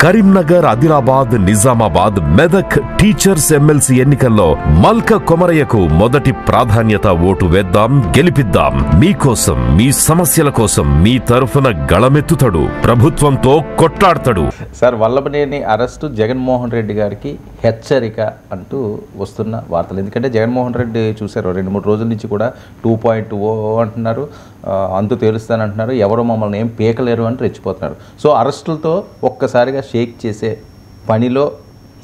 Karimnagar, Adilabad, Nizamabad, Medak teachers MLC ఎన్నికల్లో మల్క కొమరయ్యకు మొదటి ప్రాధాన్యత ఓటు వేద్దాం, గెలిపిద్దాం. మీకోసం, మీ సమస్యల కోసం మీ తరఫున గళమెత్తుతాడు, ప్రభుత్వంతో కొట్లాడతాడు. సార్, వల్లభనేని అరెస్టు జగన్మోహన్ రెడ్డి గారికి హెచ్చరిక అంటూ వస్తున్న వార్తలు. ఎందుకంటే జగన్మోహన్ రెడ్డి చూశారు 2-3 రోజుల నుంచి కూడా 2.0 అంటున్నారు, అంతు తేలుస్తానంటున్నారు, ఎవరు మమ్మల్ని ఏం పీకలేరు అని రెచ్చిపోతున్నారు. సో అరెస్టులతో ఒక్కసారిగా షేక్ చేసే పనిలో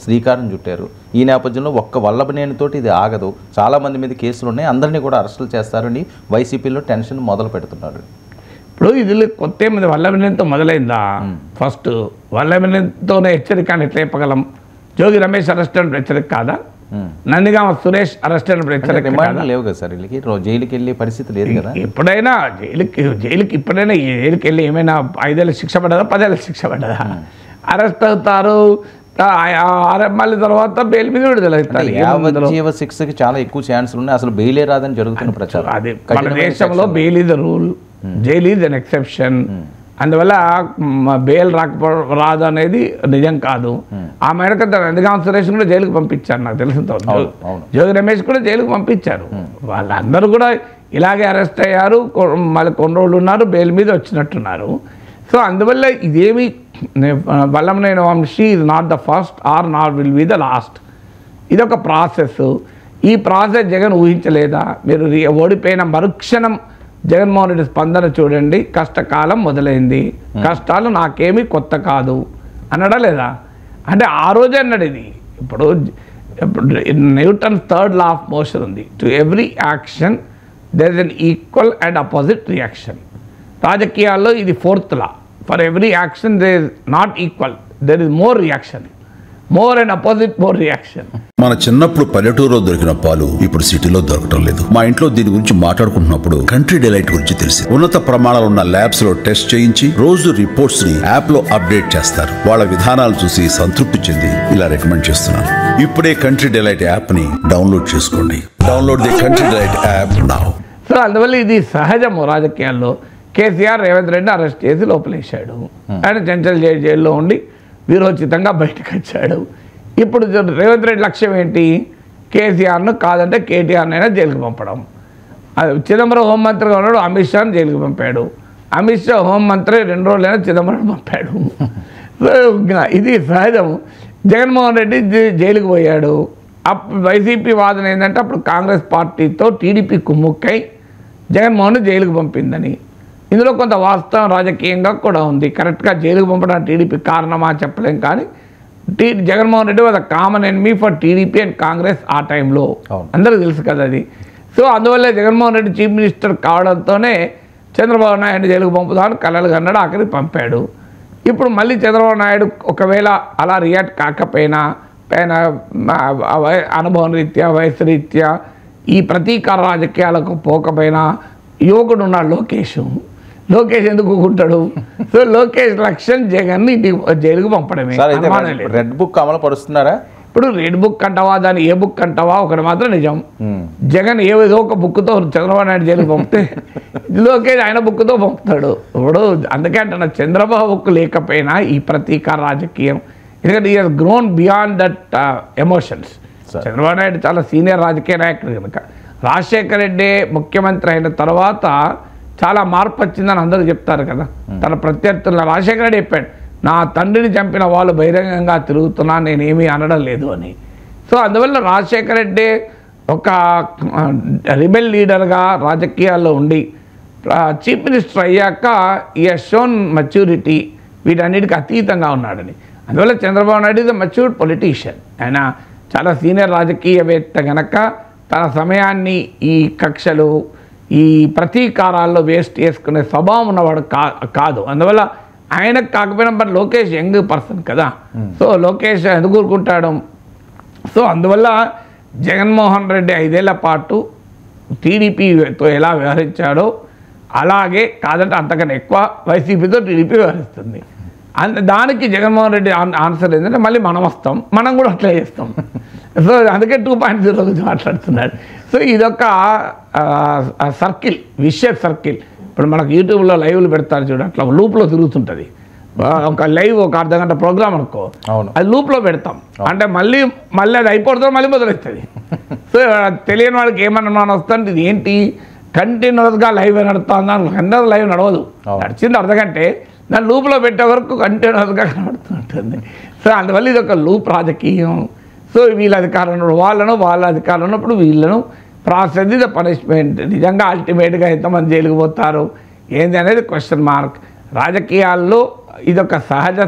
శ్రీకారం చుట్టారు. ఈ నేపథ్యంలో ఒక్క వల్లభనేనితోటి ఇది ఆగదు, చాలామంది మీద కేసులు ఉన్నాయి, అందరినీ కూడా అరెస్టులు చేస్తారని వైసీపీలో టెన్షన్ మొదలు పెడుతున్నారు. ఇప్పుడు ఇది కొత్త మంది వల్లభనేనితో మొదలైందా? ఫస్ట్ వల్లభనేనితోనే హెచ్చరిక అని ఎట్లా చెప్పగలం? జోగి రమేష్ అరెస్ట్ అంటే హెచ్చరిక కాదా? నందిగామ సురేష్ అరెస్ట్ అంటే హెచ్చరిక లేవు కదా సార్, వీళ్ళకి జైలుకి వెళ్ళే పరిస్థితి లేదు కదా. ఎప్పుడైనా జైలుకి వెళ్ళి ఏమైనా 5 ఏళ్ళ శిక్ష పడ్డదా, 10 ఏళ్ళ శిక్ష పడ్డదా? అరెస్ట్ అవుతారు, మళ్ళీ తర్వాత బెయిల్ మీద విడుదల అవుతారు. యావజ్జీవ శిక్షకి చాలా ఎక్కువ ఛాన్సులు ఉన్నాయి, అసలు బెయిలే రాదని జరుగుతున్న ప్రచారం. అదే మన దేశంలో bail is the rule, jail is an exception. అందువల్ల బెయిల్ రాదు అనేది నిజం కాదు. ఆ మేరకు నందిగామ సురేష్ కూడా జైలుకు పంపించారు, నాకు తెలిసిన. జోగి రమేష్ కూడా జైలుకు పంపించారు. వాళ్ళందరూ కూడా ఇలాగే అరెస్ట్ అయ్యారు, మళ్ళీ కొన్ని రోజులు ఉన్నారు, బెయిల్ మీద వచ్చినట్టున్నారు. సో అందువల్ల ఇదేమి Vallabhaneni Vamsi is not the first or not will be the last. ఇదొక ప్రాసెస్. ఈ ప్రాసెస్ జగన్ ఊహించలేదా? మీరు ఓడిపోయిన మరుక్షణం జగన్మోహన్ రెడ్డి స్పందన చూడండి, కష్టకాలం మొదలైంది, కష్టాలు నాకేమీ కొత్త కాదు అన్నాడా లేదా? అంటే ఆ రోజే అన్నాడు ఇది. ఇప్పుడు Newton's 3rd law of motion ఉంది, to every action there is an equal and opposite reaction. రాజకీయాల్లో ఇది 4th law. For every action there is not equal, there is more reaction, more and opposite more reaction. మన చిన్నప్పుడు పల్లెటూరులో దొరికిన పాలు ఇప్పుడు సిటీలో దొరకటం లేదు. మా ఇంట్లో దీని గురించి మాట్లాడుకుంటున్నప్పుడు కంట్రీ డిలైట్ గురించి తెలిసి ఉన్నత ప్రమాణాలు ఉన్న ల్యాబ్స్ లో టెస్ట్ చేయించి రోజు రిపోర్ట్స్ ని యాప్ లో అప్డేట్ చేస్తారు. వాళ్ళ విధానాలు చూసి సంతృప్తి చెంది ఇలా రికమెండ్ చేస్తున్నాను. ఇప్పుడే కంట్రీ డిలైట్ యాప్ ని డౌన్లోడ్ చేసుకోండి. Download the country delight app now. So అందువల్ల ఇది సహజము రాజకీయాల్లో. కేసీఆర్ రేవంత్ రెడ్డి అరెస్ట్ చేసి లోపలేశాడు, ఆయన చెంచల్ జైల్లో ఉండి వీరోచితంగా బయటకు వచ్చాడు. ఇప్పుడు రేవంత్ రెడ్డి లక్ష్యం ఏంటి? కేసీఆర్ను కాదంటే కేటీఆర్నైనా జైలుకి పంపడం. చిదంబరం హోంమంత్రిగా ఉన్నాడు, అమిత్ షాను జైలుకి పంపాడు. అమిత్ షా హోంమంత్రి 2 రోజులైనా చిదంబరం పంపాడు. ఇది సహజము. జగన్మోహన్ రెడ్డి జైలుకి పోయాడు. అప్పుడు వైసీపీ వాదన ఏంటంటే అప్పుడు కాంగ్రెస్ పార్టీతో టీడీపీ కుమ్ముక్కై జగన్మోహన్ జైలుకి పంపిందని. ఇందులో కొంత వాస్తవం రాజకీయంగా కూడా ఉంది. కరెక్ట్గా జైలుకు పంపడానికి టీడీపీ కారణమా చెప్పలేం, కానీ Jaganmohan Reddy was common enemy for TDP and Congress ఆ టైంలో, అందరికీ తెలుసు కదా అది. సో అందువల్లే జగన్మోహన్ రెడ్డి చీఫ్ మినిస్టర్ కావడంతోనే చంద్రబాబు నాయుడు జైలుకు పంపుదామని కలలు కన్నాడు, ఆఖరికి పంపాడు. ఇప్పుడు మళ్ళీ చంద్రబాబు నాయుడు ఒకవేళ అలా రియాక్ట్ కాకపోయినా, పైన అనుభవం రీత్యా, వయసు రీత్యా ఈ ప్రతీకార రాజకీయాలకు పోకపోయినా, యువకుడు ఉన్నాడు లోకేష్ ఎందుకు ఉంటాడు? సో లోకేష్ లక్ష్యం జగన్ జైలుకు పంపడమే. రెడ్ బుక్ అమలు పరుస్తున్నారా? ఇప్పుడు రెడ్ బుక్ అంటావా, దాన్ని ఏ బుక్ అంటావా, ఒకటి మాత్రం నిజం, జగన్ ఏదో ఒక బుక్తో చంద్రబాబు నాయుడు జైలుకు పంపితే లోకేష్ ఆయన బుక్తో పంపుతాడు. ఇప్పుడు అందుకే అంటున్నా, చంద్రబాబు బుక్ లేకపోయినా ఈ ప్రతీకార రాజకీయం, ఎందుకంటే ఈ has grown beyond that emotions. Chandrababu Naidu చాలా సీనియర్ రాజకీయ నాయకుడు కనుక. రాజశేఖర రెడ్డి ముఖ్యమంత్రి అయిన తర్వాత చాలా మార్పు వచ్చిందని అందరూ చెప్తారు కదా. తన ప్రత్యర్థులను రాజశేఖర రెడ్డి చెప్పాడు, నా తండ్రిని చంపిన వాళ్ళు బహిరంగంగా తిరుగుతున్నా, నేనేమీ అనడం లేదు అని. సో అందువల్ల రాజశేఖర రెడ్డి ఒక రిబెల్ లీడర్గా రాజకీయాల్లో ఉండి చీఫ్ మినిస్టర్ అయ్యాక ఈ షోన్ మెచ్యూరిటీ వీటన్నిటికీ అతీతంగా ఉన్నాడని. అందువల్ల Chandrababu Naidu is matured politician. ఆయన చాలా సీనియర్ రాజకీయవేత్త కనుక తన సమయాన్ని ఈ కక్షలు, ఈ ప్రతీకారాల్లో వేస్ట్ చేసుకునే స్వభావం ఉన్నవాడు కాదు. అందువల్ల ఆయనకు కాకపోయినా బట్ లోకేష్ యంగ్ పర్సన్ కదా. సో లోకేష్ ఎందుకు ఊరుకుంటాడు? సో అందువల్ల జగన్మోహన్ రెడ్డి 5 ఏళ్ల పాటు టీడీపీతో ఎలా వ్యవహరించాడో అలాగే కాదంటే అంతకన్నా ఎక్కువ వైసీపీతో టీడీపీ వ్యవహరిస్తుంది. దానికి జగన్మోహన్ రెడ్డి ఆన్సర్ ఏంటంటే మళ్ళీ మనం వస్తాం, మనం కూడా అట్లా చేస్తాం. సో అందుకే 2.0 గురించి మాట్లాడుతున్నాడు. సో ఇదొక సర్కిల్, విషయస్ సర్కిల్. ఇప్పుడు మనకు యూట్యూబ్లో లైవ్లు పెడతారు చూడు, అట్లా లూప్లో తిరుగుతుంటుంది. ఒక లైవ్ ఒక అర్ధగంట ప్రోగ్రామ్ అనుకో, అవును. అది లూప్లో పెడతాం. అంటే మళ్ళీ అది అయిపోతుందో మళ్ళీ మొదలవుతుంది. సో తెలియని వాడికి ఏమన్నా వస్తుంది, ఇది ఏంటి కంటిన్యూస్గా లైవ్ నడుస్తుంది, అందరూ లైవ్ నడవదు, నడిచింది అర్ధగంటే, దాన్ని లూప్లో పెట్టే వరకు కంటిన్యూస్గా కనబడుతుంటుంది. సో అందువల్ల ఇది ఒక లూప్ రాజకీయం. సో వీళ్ళ అధికారం ఉన్నప్పుడు వాళ్ళ అధికారం ఉన్నప్పుడు వీళ్ళను ప్రాసెస్ ద పనిష్మెంట్. నిజంగా అల్టిమేట్గా ఎంతమంది జైలుకు పోతారు ఏంది అనేది క్వశ్చన్ మార్క్. రాజకీయాల్లో ఇదొక సహజ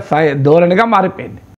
ధోరణిగా మారిపోయింది.